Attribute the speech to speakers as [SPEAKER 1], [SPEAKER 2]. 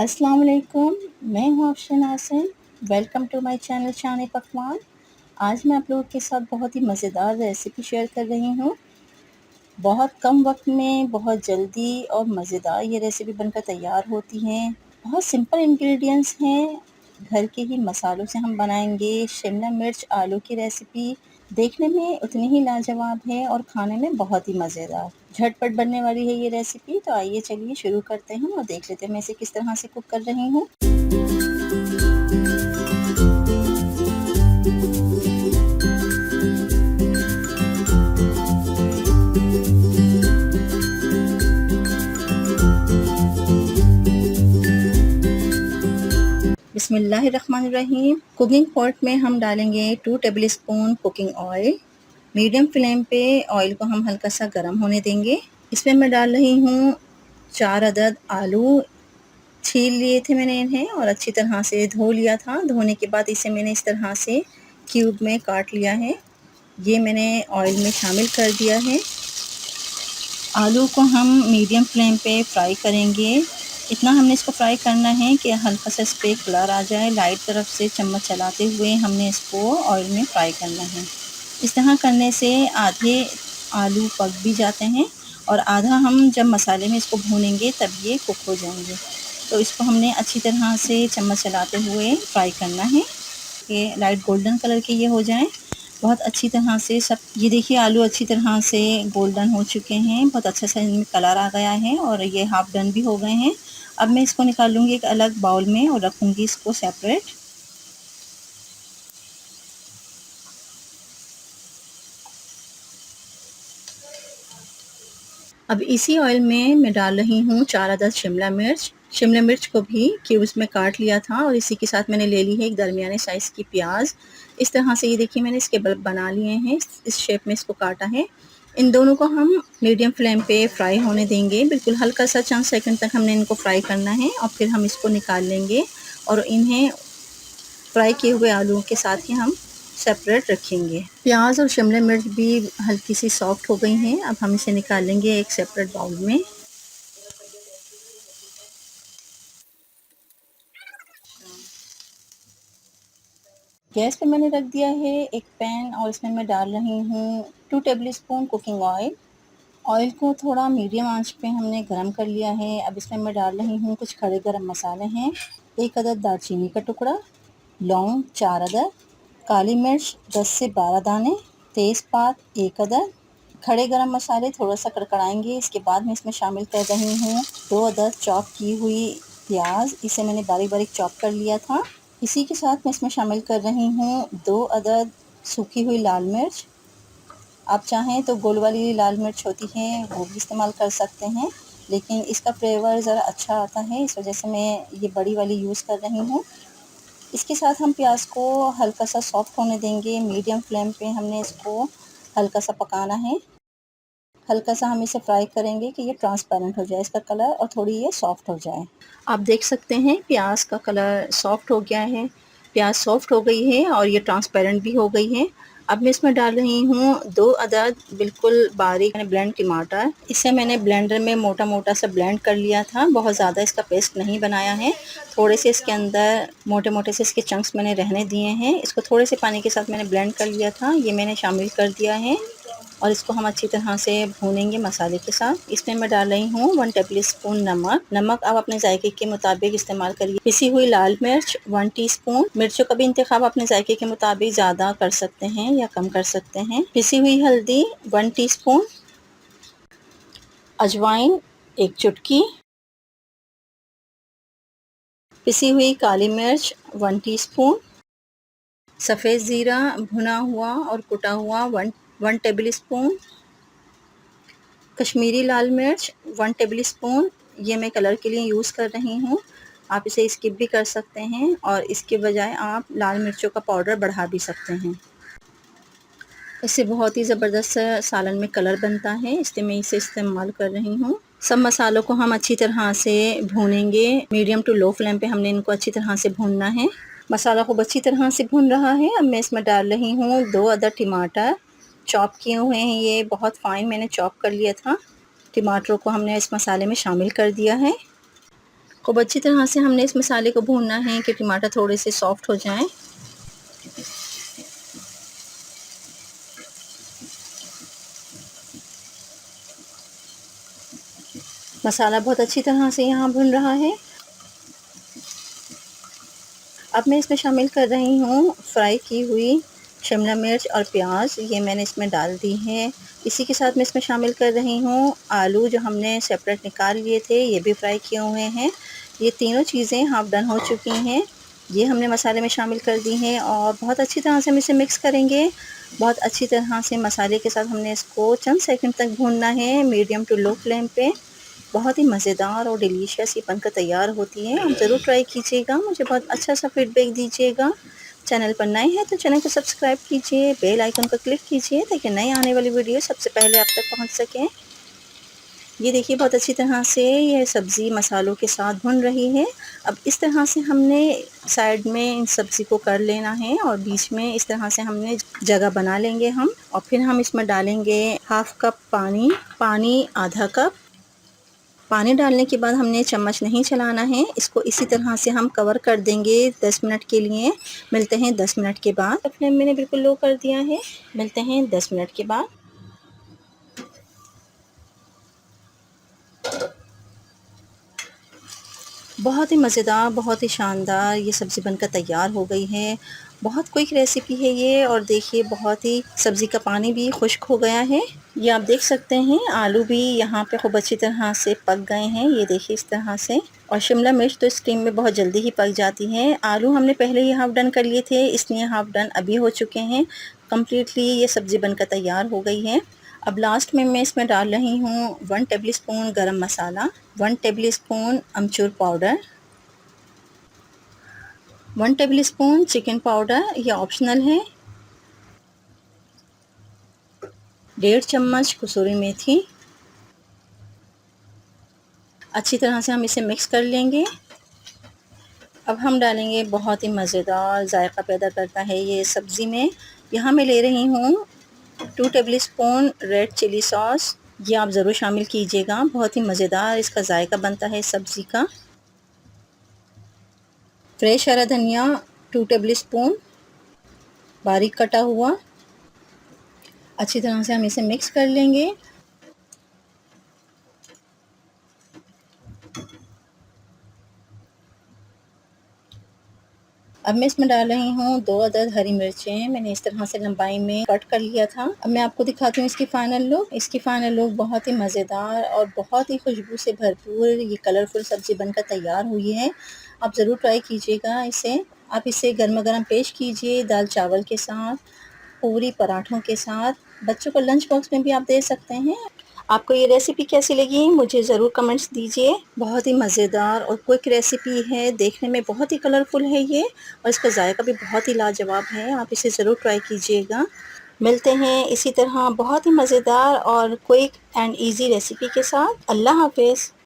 [SPEAKER 1] अस्सलाम वालेकुम, मैं हूँ Afshan Asim. Welcome to my channel Shaan Pakwan. आज मैं आप लोगों के साथ बहुत ही मज़ेदार रेसिपी शेयर कर रही हूँ। बहुत कम वक्त में बहुत जल्दी और मज़ेदार ये रेसिपी बनकर तैयार होती है। बहुत सिंपल इंग्रेडिएंट्स हैं, घर के ही मसालों से हम बनाएंगे शिमला मिर्च आलू की रेसिपी। देखने में उतनी ही लाजवाब है और खाने में बहुत ही मज़ेदार। झटपट बनने वाली है ये रेसिपी, तो आइए चलिए शुरू करते हैं और देख लेते हैं मैं इसे किस तरह से कुक कर रही हूँ। बिस्मिल्लाहिर्रहमानिर्रहीम। कुकिंग पॉट में हम डालेंगे 2 table spoon cooking oil. Medium flame पे ऑयल को हम हल्का सा गर्म होने देंगे। इसमें मैं डाल रही हूँ 4 अदद आलू। छील लिए थे मैंने इन्हें और अच्छी तरह से धो लिया था। धोने के बाद इसे मैंने इस तरह से क्यूब में काट लिया है। ये मैंने ऑयल में शामिल कर दिया है। आलू को हम मीडियम फ्लेम पे फ्राई करेंगे। इतना हमने इसको फ्राई करना है कि हल्का सा इस पर कलर आ जाए। लाइट तरफ से चम्मच चलाते हुए हमने इसको ऑयल में फ्राई करना है। इस तरह करने से आधे आलू पक भी जाते हैं और आधा हम जब मसाले में इसको भूनेंगे तब ये कुक हो जाएंगे। तो इसको हमने अच्छी तरह से चम्मच चलाते हुए फ्राई करना है कि लाइट गोल्डन कलर के ये हो जाएं। बहुत अच्छी तरह से सब ये देखिए आलू अच्छी तरह से गोल्डन हो चुके हैं। बहुत अच्छा सा इनमें कलर आ गया है और ये हाफ डन भी हो गए हैं। अब मैं इसको निकाल लूँगी एक अलग बाउल में और रखूँगी इसको सेपरेट। अब इसी ऑयल में मैं डाल रही हूँ 4 अदद शिमला मिर्च। शिमला मिर्च को भी क्यूब्स में काट लिया था और इसी के साथ मैंने ले ली है एक दरमियाने साइज़ की प्याज। इस तरह से ये देखिए मैंने इसके बल्ब बना लिए हैं, इस शेप में इसको काटा है। इन दोनों को हम मीडियम फ्लेम पे फ्राई होने देंगे। बिल्कुल हल्का सा चंद सेकंड तक हमने इनको फ्राई करना है और फिर हम इसको निकाल लेंगे और इन्हें फ्राई किए हुए आलूओं के साथ ही हम सेपरेट रखेंगे। प्याज और शिमला मिर्च भी हल्की सी सॉफ्ट हो गई हैं। अब हम इसे निकाल लेंगे एक सेपरेट बाउल में। गैस पे मैंने रख दिया है एक पैन और इसमें मैं डाल रही हूँ 2 table spoon cooking oil. Oil को थोड़ा मीडियम आंच पे हमने गरम कर लिया है। अब इसमें मैं डाल रही हूँ कुछ खड़े गरम मसाले हैं। 1 अदद दालचीनी का टुकड़ा, लौंग 4 अदद, काली मिर्च 10 से 12 दाने, तेज़पात 1 अदद। खड़े गरम मसाले थोड़ा सा कड़कड़ाएंगे। इसके बाद मैं इसमें शामिल कर रही हूँ 2 अदद चॉप की हुई प्याज। इसे मैंने बारीक बारीक चॉप कर लिया था। इसी के साथ मैं इसमें शामिल कर रही हूँ 2 अदद सूखी हुई लाल मिर्च। आप चाहें तो गोल वाली लाल मिर्च होती है वो भी इस्तेमाल कर सकते हैं, लेकिन इसका फ्लेवर ज़रा अच्छा आता है, इस वजह से मैं ये बड़ी वाली यूज़ कर रही हूँ। इसके साथ हम प्याज को हल्का सा सॉफ्ट होने देंगे। मीडियम फ्लेम पे हमने इसको हल्का सा पकाना है। हल्का सा हम इसे फ्राई करेंगे कि ये ट्रांसपेरेंट हो जाए इसका कलर और थोड़ी ये सॉफ्ट हो जाए। आप देख सकते हैं प्याज का कलर सॉफ्ट हो गया है। प्याज सॉफ्ट हो गई है और ये ट्रांसपेरेंट भी हो गई है। अब मैं इसमें डाल रही हूँ 2 अदद बिल्कुल बारीक ब्लेंड टमाटर। इसे मैंने ब्लेंडर में मोटा मोटा सा ब्लेंड कर लिया था। बहुत ज़्यादा इसका पेस्ट नहीं बनाया है। थोड़े से इसके अंदर मोटे मोटे से इसके चंक्स मैंने रहने दिए हैं। इसको थोड़े से पानी के साथ मैंने ब्लेंड कर लिया था। ये मैंने शामिल कर दिया है और इसको हम अच्छी तरह से भूनेंगे मसाले के साथ। इसमें मैं डाल रही हूँ 1 टेबल स्पून नमक। नमक आप अपने जायके के मुताबिक इस्तेमाल करिए। पिसी हुई लाल मिर्च 1 टीस्पून। मिर्चों का भी इंतखाब अपने जायके के मुताबिक ज़्यादा कर सकते हैं या कम कर सकते हैं। पिसी हुई हल्दी 1 टीस्पून। अजवाइन 1 चुटकी। पिसी हुई काली मिर्च 1 टीस्पून। सफ़ेद ज़ीरा भुना हुआ और कुटा हुआ 1 टेबल स्पून। कश्मीरी लाल मिर्च 1 टेबल स्पून। ये मैं कलर के लिए यूज़ कर रही हूँ। आप इसे स्किप भी कर सकते हैं और इसके बजाय आप लाल मिर्चों का पाउडर बढ़ा भी सकते हैं। इससे बहुत ही ज़बरदस्त सालन में कलर बनता है, इसलिए मैं इसे इस्तेमाल कर रही हूँ। सब मसालों को हम अच्छी तरह से भूनेंगे। मीडियम टू लो फ्लेम पे हमने इनको अच्छी तरह से भूनना है। मसाला खूब अच्छी तरह से भून रहा है। अब मैं इसमें डाल रही हूँ 2 अदद टमाटर चॉप किए हुए हैं। ये बहुत फाइन मैंने चॉप कर लिया था। टमाटरों को हमने इस मसाले में शामिल कर दिया है। खूब अच्छी तरह से हमने इस मसाले को भूनना है कि टमाटर थोड़े से सॉफ्ट हो जाएं। मसाला बहुत अच्छी तरह से यहाँ भुन रहा है। अब मैं इसमें शामिल कर रही हूँ फ्राई की हुई शिमला मिर्च और प्याज, ये मैंने इसमें डाल दी है। इसी के साथ मैं इसमें शामिल कर रही हूँ आलू जो हमने सेपरेट निकाल लिए थे, ये भी फ्राई किए हुए हैं। ये तीनों चीज़ें हाफ डन हो चुकी हैं। ये हमने मसाले में शामिल कर दी हैं और बहुत अच्छी तरह से हम इसे मिक्स करेंगे। बहुत अच्छी तरह से मसाले के साथ हमने इसको चंद सेकंड तक भूनना है मीडियम टू लो फ्लेम पे। बहुत ही मज़ेदार और डिलीशियस ये बनकर तैयार होती है। आप ज़रूर ट्राई कीजिएगा, मुझे बहुत अच्छा सा फीडबैक दीजिएगा। चैनल पर नए हैं तो चैनल को सब्सक्राइब कीजिए, बेल आइकन पर क्लिक कीजिए ताकि नई आने वाली वीडियो सबसे पहले आप तक पहुंच सकें। ये देखिए बहुत अच्छी तरह से ये सब्ज़ी मसालों के साथ भुन रही है। अब इस तरह से हमने साइड में इन सब्ज़ी को कर लेना है और बीच में इस तरह से हमने जगह बना लेंगे हम, और फिर हम इसमें डालेंगे हाफ कप पानी, आधा कप। पानी डालने के बाद हमने चम्मच नहीं चलाना है, इसको इसी तरह से हम कवर कर देंगे 10 मिनट के लिए। मिलते हैं 10 मिनट के बाद। फ्लेम मैंने बिल्कुल लो कर दिया है। मिलते हैं 10 मिनट के बाद। बहुत ही मज़ेदार, बहुत ही शानदार ये सब्ज़ी बनकर तैयार हो गई है। बहुत क्विक रेसिपी है ये, और देखिए बहुत ही सब्ज़ी का पानी भी खुश्क हो गया है। ये आप देख सकते हैं आलू भी यहाँ पे खूब अच्छी तरह से पक गए हैं, ये देखिए इस तरह से। और शिमला मिर्च तो स्टीम में बहुत जल्दी ही पक जाती हैं। आलू हमने पहले ही हाफ़ डन कर लिए थे, इसलिए हाफ़ डन अभी हो चुके हैं। कम्प्लीटली ये सब्ज़ी बनकर तैयार हो गई है। अब लास्ट में मैं इसमें डाल रही हूँ 1 टेबलस्पून गरम मसाला, 1 टेबलस्पून अमचूर पाउडर, 1 टेबलस्पून चिकन पाउडर, ये ऑप्शनल है, 1.5 चम्मच कसूरी मेथी। अच्छी तरह से हम इसे मिक्स कर लेंगे। अब हम डालेंगे, बहुत ही मज़ेदार जायका पैदा करता है ये सब्ज़ी में। यहाँ मैं ले रही हूँ 2 टेबलस्पून रेड चिली सॉस, ये आप ज़रूर शामिल कीजिएगा, बहुत ही मज़ेदार इसका जायका बनता है इस सब्ज़ी का। फ्रेश हरा धनिया 2 टेबलस्पून बारीक कटा हुआ। अच्छी तरह से हम इसे मिक्स कर लेंगे। अब मैं इसमें डाल रही हूँ 2 अदद हरी मिर्चें, मैंने इस तरह से लंबाई में कट कर लिया था। अब मैं आपको दिखाती हूँ इसकी फ़ाइनल लुक। इसकी फ़ाइनल लुक बहुत ही मज़ेदार और बहुत ही खुशबू से भरपूर ये कलरफुल सब्ज़ी बनकर तैयार हुई है। आप ज़रूर ट्राई कीजिएगा इसे। आप इसे गरमा-गरम पेश कीजिए दाल चावल के साथ, पूरी पराठों के साथ। बच्चों को लंच बॉक्स में भी आप दे सकते हैं। आपको ये रेसिपी कैसी लगी मुझे ज़रूर कमेंट्स दीजिए। बहुत ही मज़ेदार और क्विक रेसिपी है, देखने में बहुत ही कलरफुल है ये, और इसका जायका भी बहुत ही लाजवाब है। आप इसे ज़रूर ट्राई कीजिएगा। मिलते हैं इसी तरह बहुत ही मज़ेदार और क्विक एंड ईज़ी रेसिपी के साथ। अल्लाह हाफ़िज़।